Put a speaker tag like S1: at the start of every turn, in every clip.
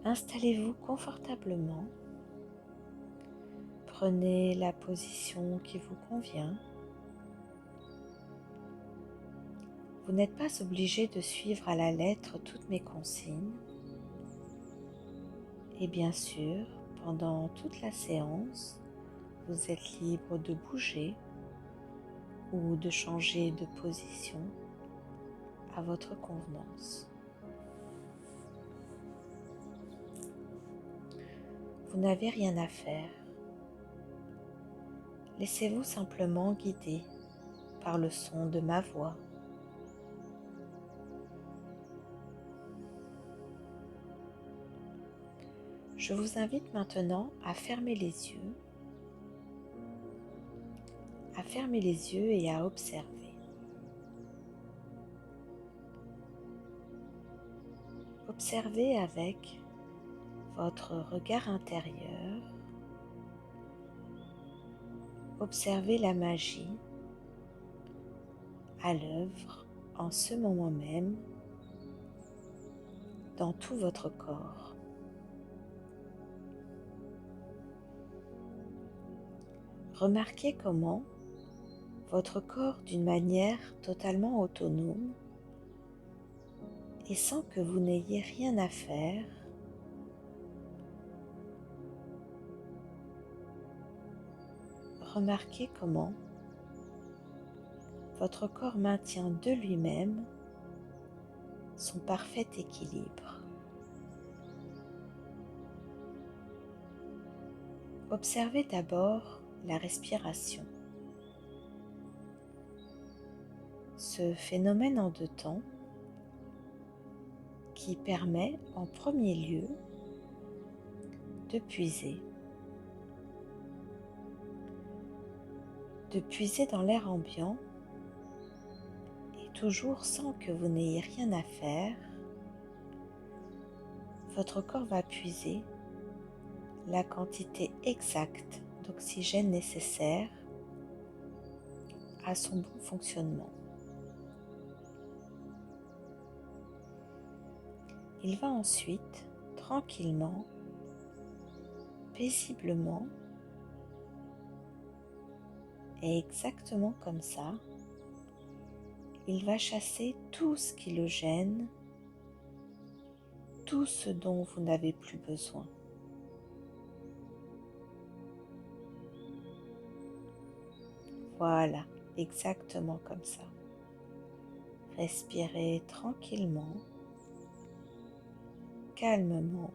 S1: Installez-vous confortablement. Prenez la position qui vous convient. Vous n'êtes pas obligé de suivre à la lettre toutes mes consignes. Et bien sûr, pendant toute la séance, vous êtes libre de bouger ou de changer de position à votre convenance. Vous n'avez rien à faire. Laissez-vous simplement guider par le son de ma voix. Je vous invite maintenant à fermer les yeux, et à observer. Observez avec votre regard intérieur. Observez la magie à l'œuvre en ce moment même dans tout votre corps. Remarquez comment votre corps, d'une manière totalement autonome et sans que vous n'ayez rien à faire, remarquez comment votre corps maintient de lui-même son parfait équilibre. Observez d'abord la respiration. Ce phénomène en deux temps qui permet en premier lieu de puiser dans l'air ambiant et toujours sans que vous n'ayez rien à faire, votre corps va puiser la quantité exacte d'oxygène nécessaire à son bon fonctionnement. Il va ensuite, tranquillement, paisiblement, et exactement comme ça, il va chasser tout ce qui le gêne, tout ce dont vous n'avez plus besoin. Voilà, exactement comme ça. Respirez tranquillement, calmement,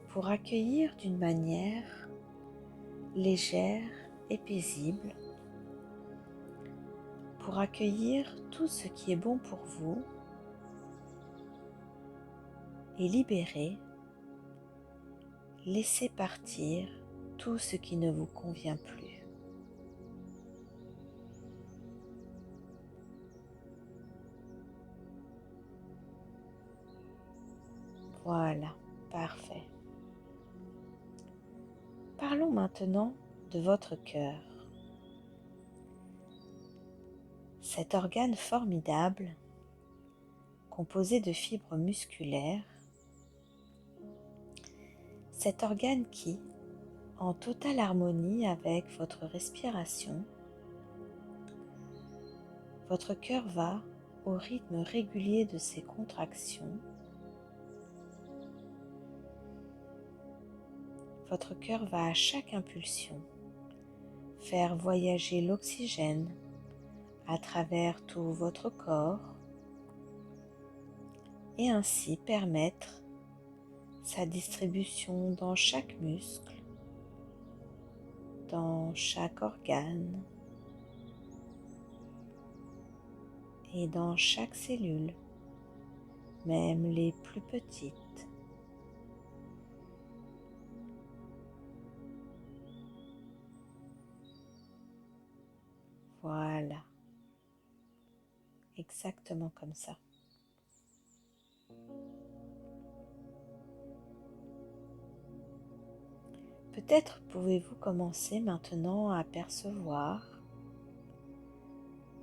S1: pour accueillir d'une manière légère et paisible, pour accueillir tout ce qui est bon pour vous et libérer, laisser partir tout ce qui ne vous convient plus. Voilà, parfait. Parlons maintenant de votre cœur. Cet organe formidable, composé de fibres musculaires, cet organe qui, en totale harmonie avec votre respiration, votre cœur va au rythme régulier de ses contractions. Votre cœur va à chaque impulsion faire voyager l'oxygène à travers tout votre corps et ainsi permettre sa distribution dans chaque muscle, dans chaque organe et dans chaque cellule, même les plus petites. Voilà, exactement comme ça. Peut-être pouvez-vous commencer maintenant à percevoir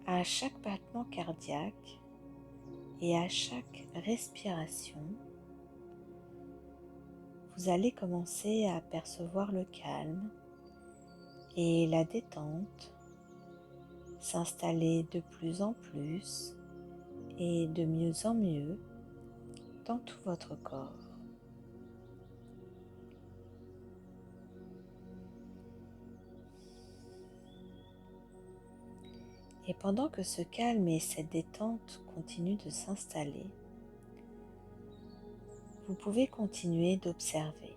S1: à chaque battement cardiaque et à chaque respiration vous allez commencer à percevoir le calme et la détente s'installer de plus en plus et de mieux en mieux dans tout votre corps. Et pendant que ce calme et cette détente continuent de s'installer, vous pouvez continuer d'observer.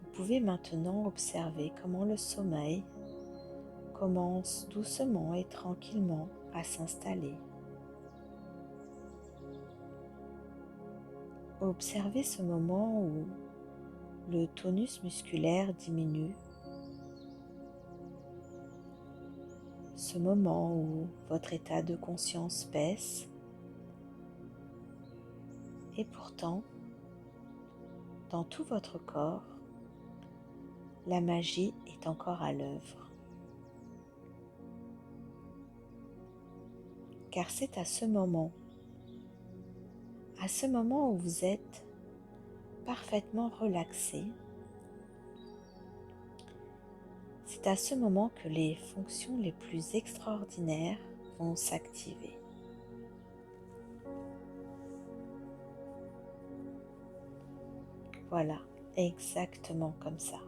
S1: Vous pouvez maintenant observer comment le sommeil commence doucement et tranquillement à s'installer. Observez ce moment où le tonus musculaire diminue, ce moment où votre état de conscience baisse, et pourtant, dans tout votre corps, la magie est encore à l'œuvre. Car c'est à ce moment où vous êtes parfaitement relaxé, c'est à ce moment que les fonctions les plus extraordinaires vont s'activer. Voilà, exactement comme ça.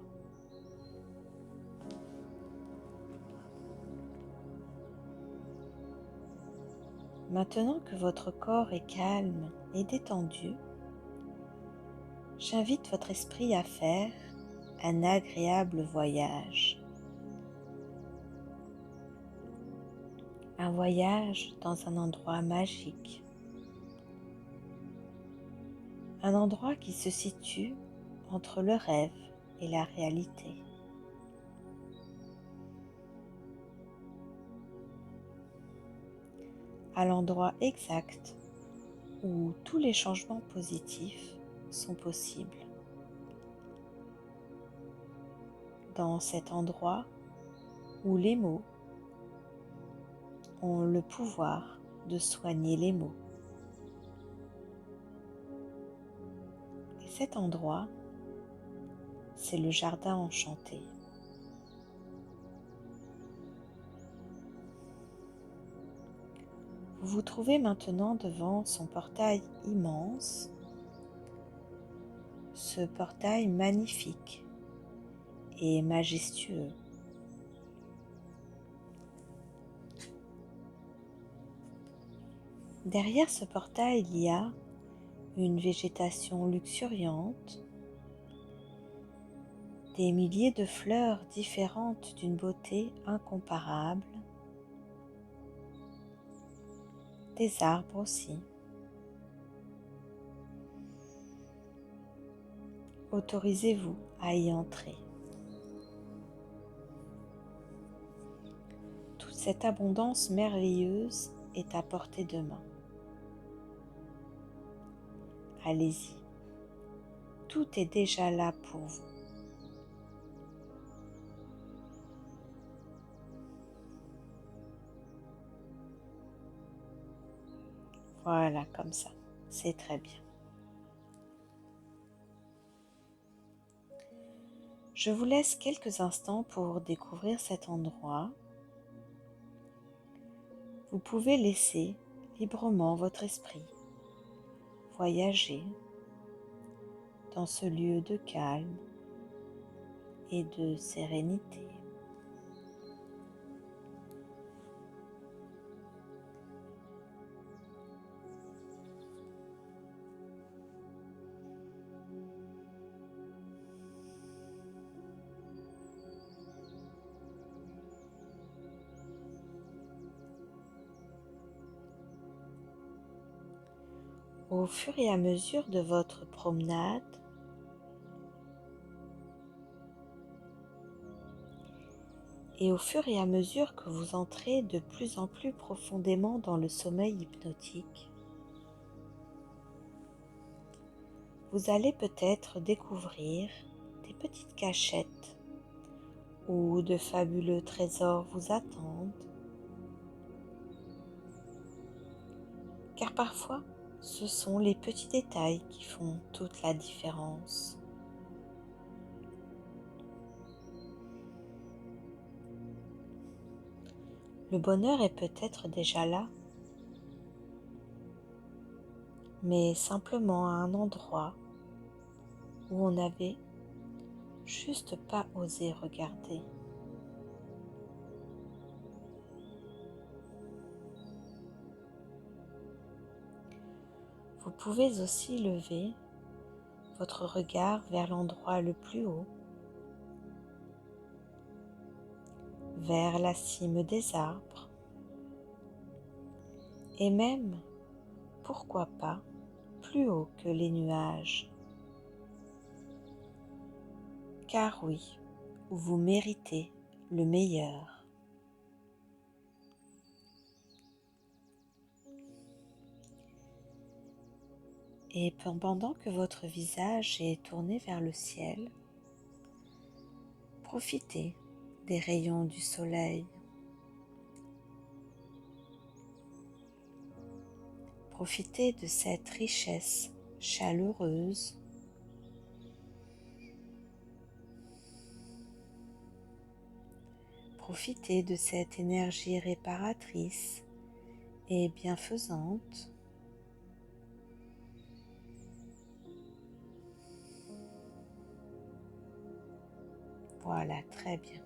S1: Maintenant que votre corps est calme et détendu, j'invite votre esprit à faire un agréable voyage. Un voyage dans un endroit magique. Un endroit qui se situe entre le rêve et la réalité. À l'endroit exact où tous les changements positifs sont possibles. Dans cet endroit où les mots ont le pouvoir de soigner les maux. Et cet endroit, c'est le jardin enchanté. Vous vous trouvez maintenant devant son portail immense, ce portail magnifique et majestueux. Derrière ce portail, il y a une végétation luxuriante, des milliers de fleurs différentes d'une beauté incomparable, des arbres aussi. Autorisez-vous à y entrer. Toute cette abondance merveilleuse est à portée de main. Allez-y, tout est déjà là pour vous. Voilà, comme ça, c'est très bien. Je vous laisse quelques instants pour découvrir cet endroit. Vous pouvez laisser librement votre esprit voyager dans ce lieu de calme et de sérénité. Au fur et à mesure de votre promenade, et au fur et à mesure que vous entrez de plus en plus profondément dans le sommeil hypnotique, vous allez peut-être découvrir des petites cachettes où de fabuleux trésors vous attendent. Car parfois, Ce sont les petits détails qui font toute la différence. Le bonheur est peut-être déjà là, mais simplement à un endroit où on n'avait juste pas osé regarder. Vous pouvez aussi lever votre regard vers l'endroit le plus haut, vers la cime des arbres, et même, pourquoi pas, plus haut que les nuages. Car oui, vous méritez le meilleur. Et pendant que votre visage est tourné vers le ciel, profitez des rayons du soleil. Profitez de cette richesse chaleureuse. Profitez de cette énergie réparatrice et bienfaisante. Voilà, très bien.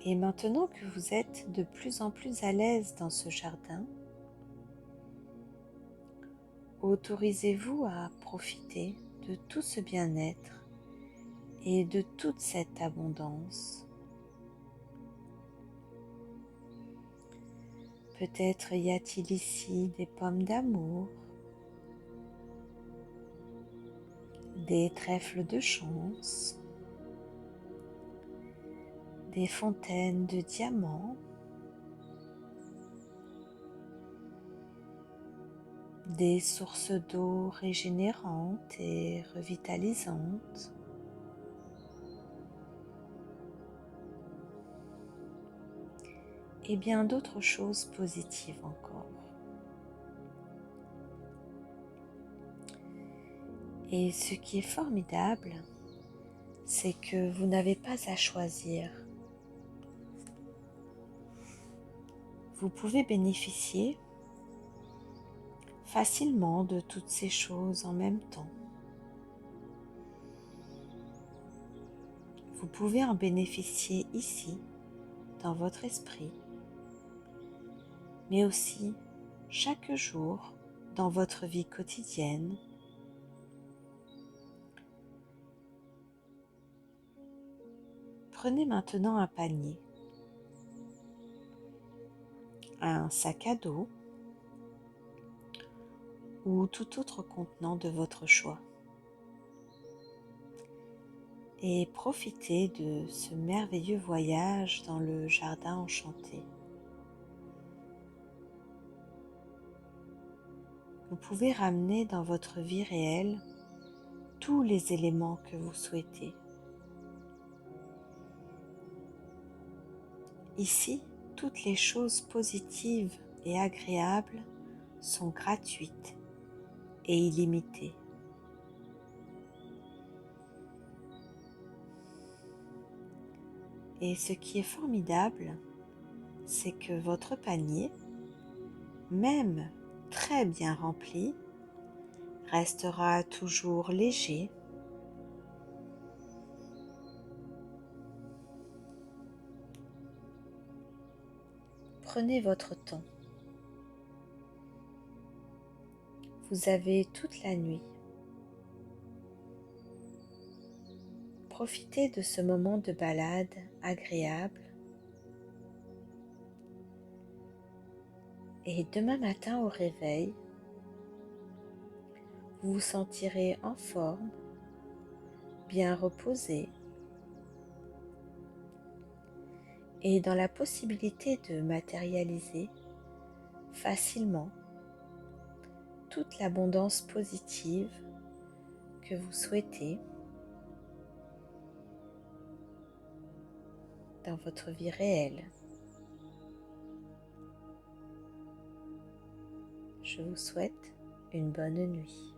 S1: Et maintenant que vous êtes de plus en plus à l'aise dans ce jardin, autorisez-vous à profiter de tout ce bien-être et de toute cette abondance. Peut-être y a-t-il ici des pommes d'amour, des trèfles de chance, des fontaines de diamants, des sources d'eau régénérantes et revitalisantes, et bien d'autres choses positives encore. Et ce qui est formidable, c'est que vous n'avez pas à choisir. Vous pouvez bénéficier facilement de toutes ces choses en même temps. Vous pouvez en bénéficier ici, dans votre esprit, mais aussi chaque jour dans votre vie quotidienne. Prenez maintenant un panier, un sac à dos ou tout autre contenant de votre choix et profitez de ce merveilleux voyage dans le jardin enchanté. Vous pouvez ramener dans votre vie réelle tous les éléments que vous souhaitez. Ici, toutes les choses positives et agréables sont gratuites et illimitées. Et ce qui est formidable, c'est que votre panier, même très bien rempli, restera toujours léger. Prenez votre temps. Vous avez toute la nuit. Profitez de ce moment de balade agréable. Et demain matin au réveil, vous vous sentirez en forme, bien reposé et dans la possibilité de matérialiser facilement toute l'abondance positive que vous souhaitez. dans votre vie réelle. Je vous souhaite une bonne nuit.